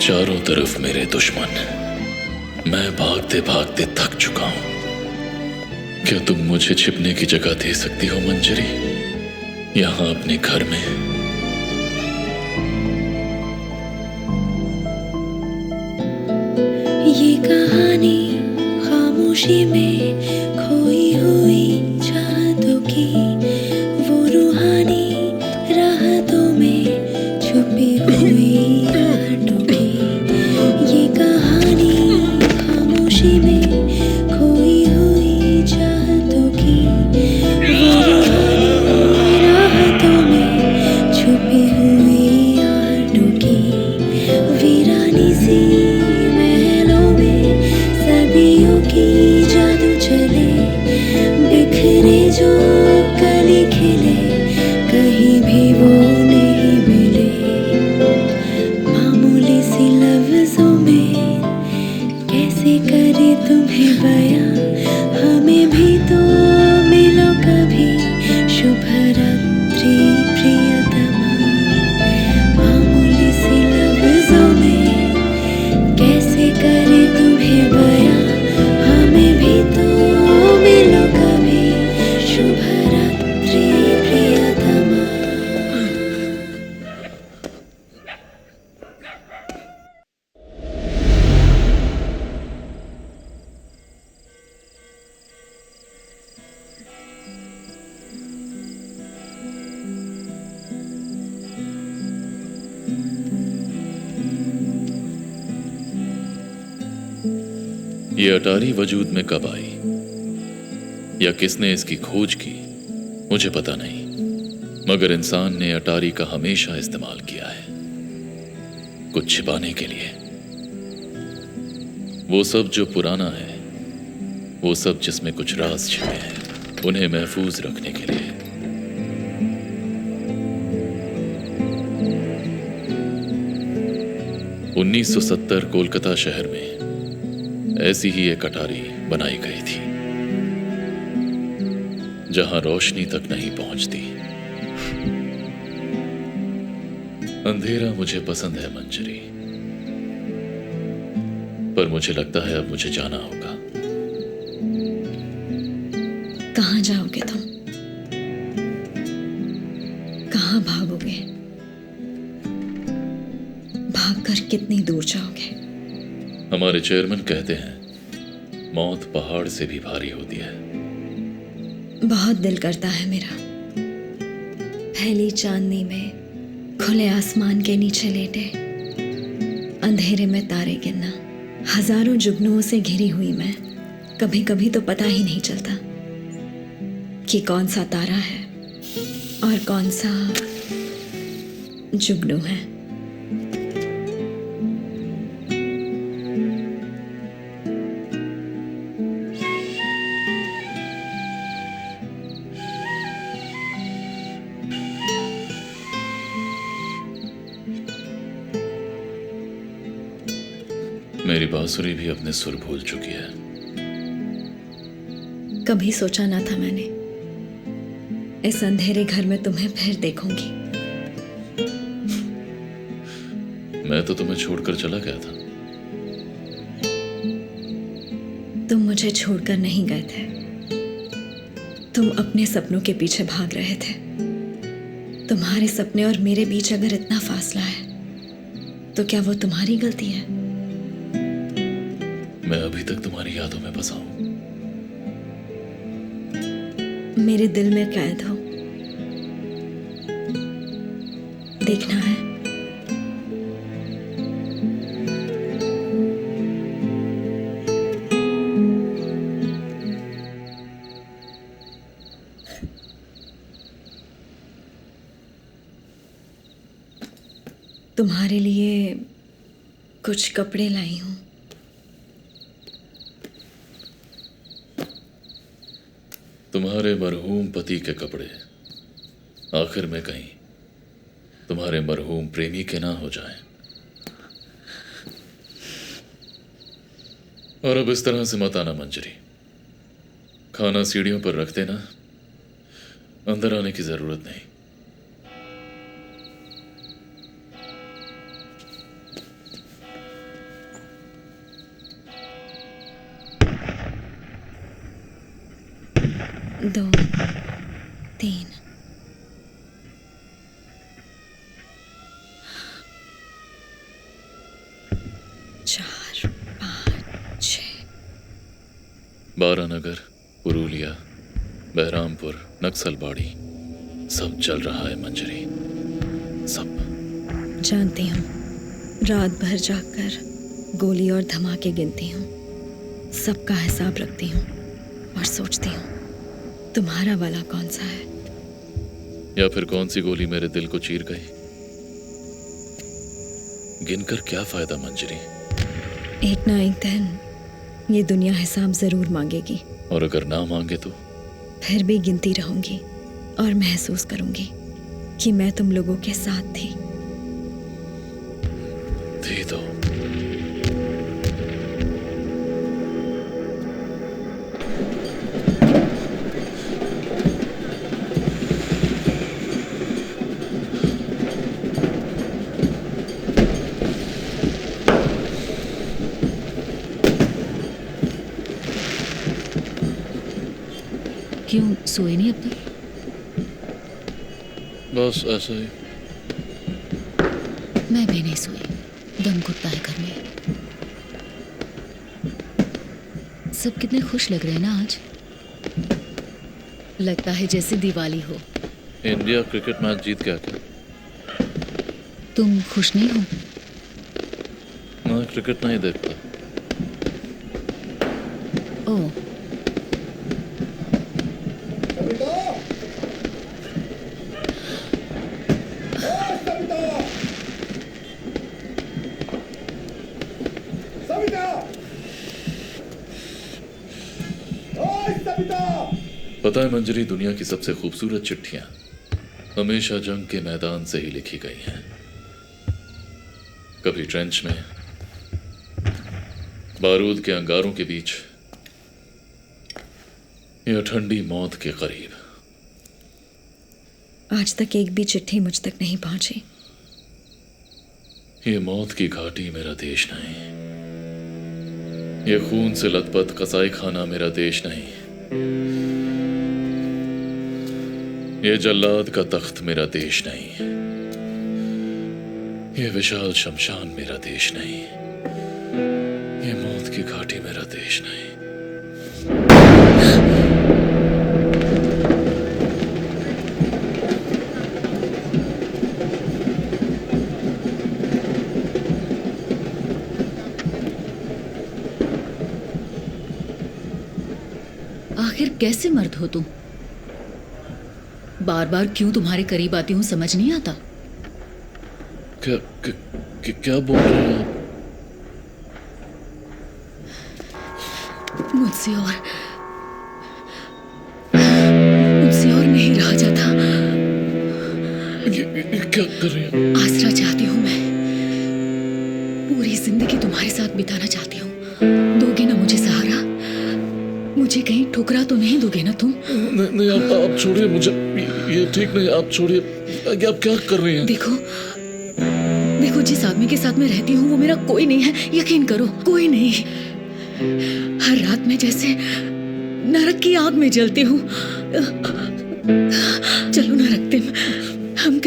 चारों तरफ मेरे दुश्मन, मैं भागते भागते थक चुका हूं। क्या तुम मुझे छिपने की जगह दे सकती हो मंजरी, यहां अपने घर में? ये कहानी खामोशी में खोई हुई चाहतों की, वो रूहानी राहतों में छुपी हुई आहटों की। ये कहानी खामोशी में खोई हुई चाहतों की, वो रूहानी राहतों में छुपी हुई आहटों की। वीरानी सी महलों में सदियों की जादू चले, बिखरे जो कली खिले, कहीं भी वो नहीं मिले। मामूली सी लफ्जों में कैसे करे तुम्हें बयां, हमें भी तो मिलो कभी, शुभ रात्रि प्रियतमा। मामूली सी लफ्जों में कैसे करे तुम्हें बयां, हमें भी तो मिलो कभी, शुभ रात्रि प्रियतमा। ये अटारी वजूद में कब आई या किसने इसकी खोज की, मुझे पता नहीं, मगर इंसान ने अटारी का हमेशा इस्तेमाल किया है कुछ छिपाने के लिए। वो सब जो पुराना है, वो सब जिसमें कुछ राज छिपे हैं, उन्हें महफूज रखने के लिए। (1970) कोलकाता शहर में ऐसी ही एक अटारी बनाई गई थी, जहां रोशनी तक नहीं पहुंचती। अंधेरा मुझे पसंद है मंजरी, पर मुझे लगता है अब मुझे जाना होगा। कहाँ जाओगे तुम? कहाँ भागोगे? भागकर कितनी दूर जाओगे? हमारे चेयरमैन कहते हैं मौत पहाड़ से भी भारी होती है। बहुत दिल करता है मेरा, पहली चांदनी में खुले आसमान के नीचे लेटे, अंधेरे में तारे गिनना। हजारों जुगनुओं से घिरी हुई मैं, कभी कभी तो पता ही नहीं चलता कि कौन सा तारा है और कौन सा जुगनू है। मेरी बांसुरी भी अपने सुर भूल चुकी है। कभी सोचा ना था मैंने इस अंधेरे घर में तुम्हें फिर देखूंगी। मैं तो तुम्हें छोड़कर चला गया था। तुम मुझे छोड़कर नहीं गए थे, तुम अपने सपनों के पीछे भाग रहे थे। तुम्हारे सपने और मेरे बीच अगर इतना फासला है तो क्या वो तुम्हारी गलती है? मैं अभी तक तुम्हारी यादों में फंसा हूं। मेरे दिल में कैद हो, देखना है। तुम्हारे लिए कुछ कपड़े लाई हूं। तुम्हारे मरहूम पति के कपड़े आखिर में कहीं तुम्हारे मरहूम प्रेमी के ना हो जाएं। और अब इस तरह से मत आना मंजरी, खाना सीढ़ियों पर रख देना, अंदर आने की जरूरत नहीं। 2 3 4 5 6 बारानगर, पुरुलिया, बहरामपुर, नक्सलबाड़ी, सब चल रहा है मंजरी, सब। जानती हूँ, रात भर जागकर गोली और धमाके गिनती हूँ, सबका हिसाब रखती हूँ और सोचती हूँ तुम्हारा वाला कौन सा है। या फिर कौन सी गोली मेरे दिल को चीर गई। गिनकर क्या फायदा मंजरी। एक ना एक दिन ये दुनिया हिसाब जरूर मांगेगी, और अगर ना मांगे तो फिर भी गिनती रहूंगी और महसूस करूंगी कि मैं तुम लोगों के साथ थी तो। क्यों सोए नहीं अब तक? बस ऐसा ही। मैं भी नहीं सोई, दम घुटता है घर में। सब कितने खुश लग रहे हैं ना आज। लगता है जैसे दिवाली हो। इंडिया क्रिकेट मैच जीत गया क्या? तुम खुश नहीं हो? मैं क्रिकेट नहीं देखता। ओह, पता है मंजरी, दुनिया की सबसे खूबसूरत चिट्ठियां हमेशा जंग के मैदान से ही लिखी गई हैं। कभी ट्रेंच में, बारूद के अंगारों के बीच, या ठंडी मौत के करीब। आज तक एक भी चिट्ठी मुझ तक नहीं पहुंची। ये मौत की घाटी मेरा देश नहीं, ये खून से लथपथ कसाई खाना मेरा देश नहीं, ये जल्लाद का तख्त मेरा देश नहीं, ये विशाल शमशान मेरा देश नहीं, ये मौत की घाटी मेरा देश नहीं। आखिर कैसे मर्द हो तुम? बार बार क्यों तुम्हारे करीब आती हूँ समझ नहीं आता। क्या बोल रहे हैं आप? मुझसे और नहीं रहा जाता। ये क्या कर रहे हैं? आसरा चाहती हूँ मैं, पूरी जिंदगी तुम्हारे साथ बिताना चाहती हूँ। दोगे ना मुझे सहारा? मुझे कहीं ठुकरा तो नहीं दोगे ना तुम? नहीं, आप छोड़िए मुझे, ये ठीक नहीं, आप छोड़िए। आप क्या कर रहे हैं? देखो जिस आदमी के साथ मैं रहती हूँ वो मेरा कोई नहीं है, यकीन करो, कोई नहीं। हर रात में जैसे नरक की आग में जलती हूँ। चलो ना रखते, हम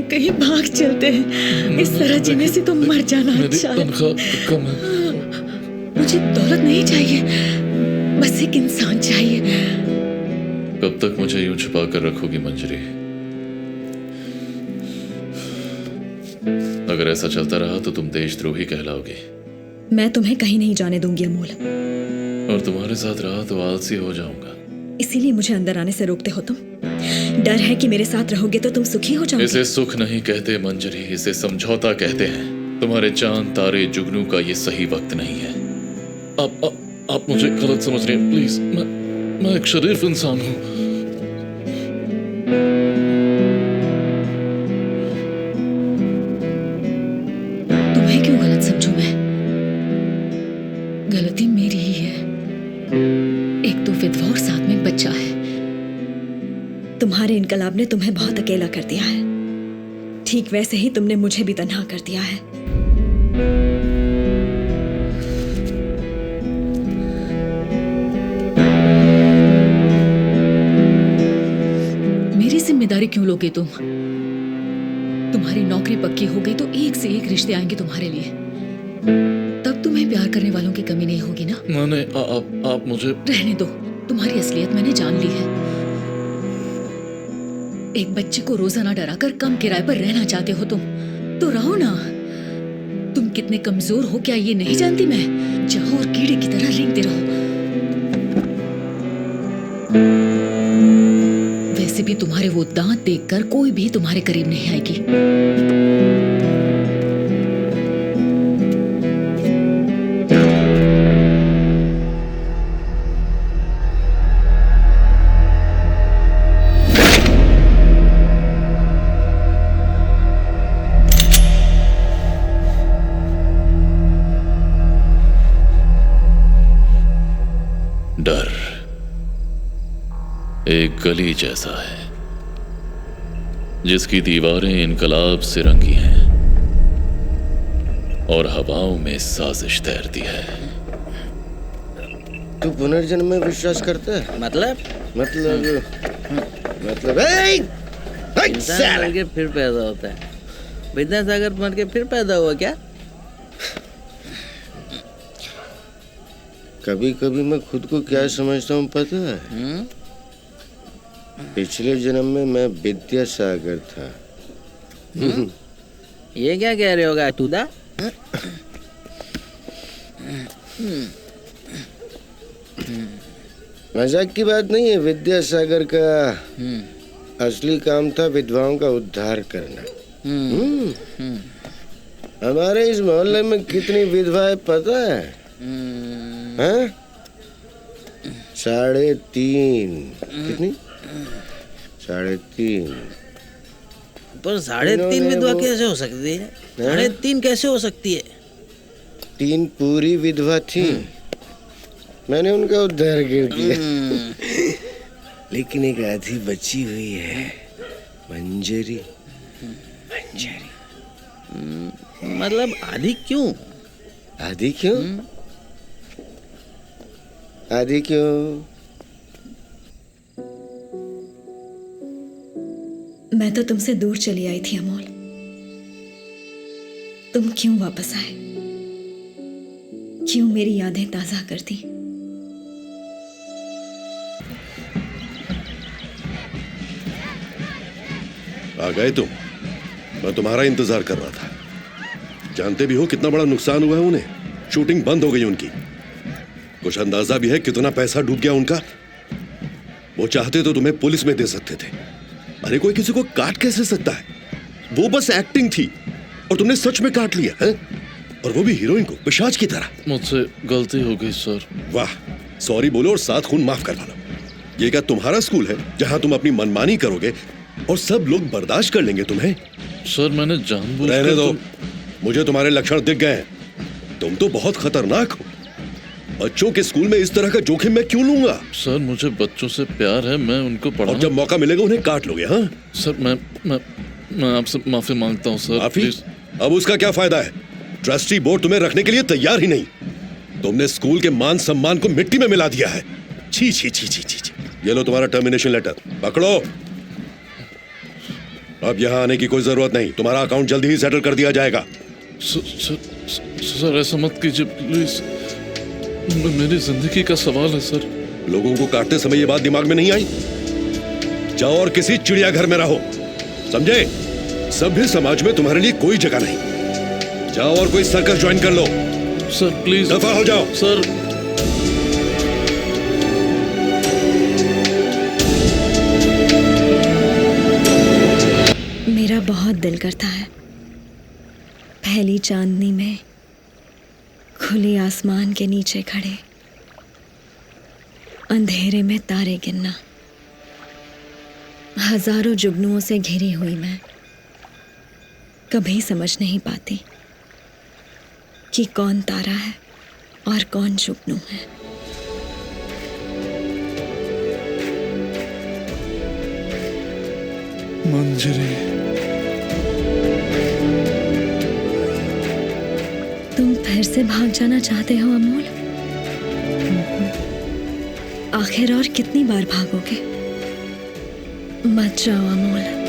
कहीं भाग चलते हैं। इस तरह जीने से तो मर जाना अच्छा है। तनख्वाह कम है। मुझे दौलत नहीं चाहिए, बस एक इंसान चाहिए। कब तक मुझे यूं छुपा कर रखोगी मंजरी? अगर ऐसा चलता रहा तो तुम देशद्रोही कहलाओगी। मैं तुम्हें कहीं नहीं जाने दूंगी अमोल। और तुम्हारे साथ रहा तो आलसी हो जाऊंगा। इसीलिए मुझे अंदर आने से रोकते हो तुम? डर है कि मेरे साथ रहोगे तो तुम सुखी हो जाओगे। इसे सुख नहीं कहते मंजरी, इसे समझौता कहते हैं। तुम्हारे चांद तारे जुगनू का ये सही वक्त नहीं है। आप मुझे गलत समझ रहे हैं प्लीज। मैं एक शरीफ इंसान हूं। तुम्हें क्यों गलत समझूं मैं? गलती मेरी ही है। एक तो विधवा और साथ में बच्चा है। तुम्हारे इनकलाब ने तुम्हें बहुत अकेला कर दिया है, ठीक वैसे ही तुमने मुझे भी तन्हा कर दिया है। जिम्मेदारी क्यों लोगे तुम? तुम्हारी नौकरी पक्की हो गई तो एक से एक रिश्ते आएंगे तुम्हारे लिए। तब तुम्हें प्यार करने वालों की कमी नहीं होगी ना। मैंने आप मुझे रहने दो, तुम्हारी असलियत मैंने जान ली है। एक बच्चे को रोजाना डराकर कम किराए पर रहना चाहते हो तुम, तो रहो ना। तुम कितने कमजोर हो क्या ये नहीं जानती मैं? जाओ और कीड़े की तरह रेंगते रहो। वैसे भी तुम्हारे वो दांत देखकर कोई भी तुम्हारे करीब नहीं आएगी। डर एक गली जैसा है जिसकी दीवारें इनकलाब से रंगी हैं और हवाओं में साजिश तैरती है। तू पुनर्जन्म में विश्वास करता है? मतलब इंसान मर के फिर पैदा होता है। विद्यासागर मर के फिर पैदा हुआ क्या? कभी कभी मैं खुद को क्या समझता हूँ पता है? पिछले जन्म में मैं विद्यासागर था। ये क्या कह रहे होगा तुदा? मजाक की बात नहीं है। विद्यासागर का असली काम था विधवाओं का उद्धार करना। हमारे इस मोहल्ले में कितनी विधवाएं पता है? हाँ? 3.5। कितनी? 3.5। पर 3.5 विधवा कैसे हो सकती है? 3.5 कैसे हो सकती है? 3 पूरी विधवा थी। मैंने उनका उद्धार कर दिया। लेकिन एक आधी बची हुई है, मंजरी। मतलब आधी क्यों? आधी क्यों? आधी क्यों? मैं तो तुमसे दूर चली आई थी अमोल। तुम क्यों वापस आए? क्यों मेरी यादें ताजा कर दी? आ गए तुम? मैं तुम्हारा इंतजार कर रहा था। जानते भी हो कितना बड़ा नुकसान हुआ है उन्हें। शूटिंग बंद हो गई उनकी। कुछ अंदाजा भी है कितना पैसा डूब गया उनका। वो चाहते तो तुम्हें पुलिस में दे सकते थे। अरे कोई किसी को काट कैसे सकता है? वो बस एक्टिंग थी और तुमने सच में काट लिया है? और वो भी हीरोइन को पिशाच की तरह। मुझसे गलती हो गई सर। वाह, सॉरी बोलो और 7 खून माफ करवा लो। ये क्या तुम्हारा स्कूल है जहां तुम अपनी मनमानी करोगे और सब लोग बर्दाश्त कर लेंगे तुम्हें? सर मैंने जानबूझकर रहने दो। मुझे तुम्हारे लक्षण दिख गए हैं। तुम तो बहुत खतरनाक हो। बच्चों के स्कूल में इस तरह का जोखिम मैं क्यों लूंगा? सर मुझे बच्चों से प्यार है, मैं उनको और पढ़ाऊं। जब मौका मिलेगा उन्हें काट लोगे? हाँ सर मैं आपसे माफी मांगता हूँ सर। माफी? प्लीज। अब उसका क्या फायदा है? ट्रस्टी बोर्ड तुम्हें रखने के लिए तैयार ही नहीं। तुमने स्कूल के मान सम्मान को मिट्टी में मिला दिया है। छी छी छी छी छी। ये लो तुम्हारा टर्मिनेशन लेटर, पकड़ो। अब यहाँ आने की कोई जरूरत नहीं। तुम्हारा अकाउंट जल्दी ही सेटल कर दिया जाएगा। सर ऐसा मत कीजिए प्लीज। मेरी जिंदगी का सवाल है सर। लोगों को काटते समय ये बात दिमाग में नहीं आई? जाओ और किसी चिड़ियाघर में रहो, समझे? सभ्य समाज में तुम्हारे लिए कोई जगह नहीं। जाओ और कोई सर्कस ज्वाइन कर लो। सर प्लीज दफा हो जाओ। सर। मेरा बहुत दिल करता है पहली चांदनी में खुले आसमान के नीचे खड़े अंधेरे में तारे गिनना। हजारों जुगनुओं से घिरी हुई मैं कभी समझ नहीं पाती कि कौन तारा है और कौन जुगनू है। मंजरी, तुम फिर से भाग जाना चाहते हो अमोल? आखिर और कितनी बार भागोगे? मत जाओ अमोल।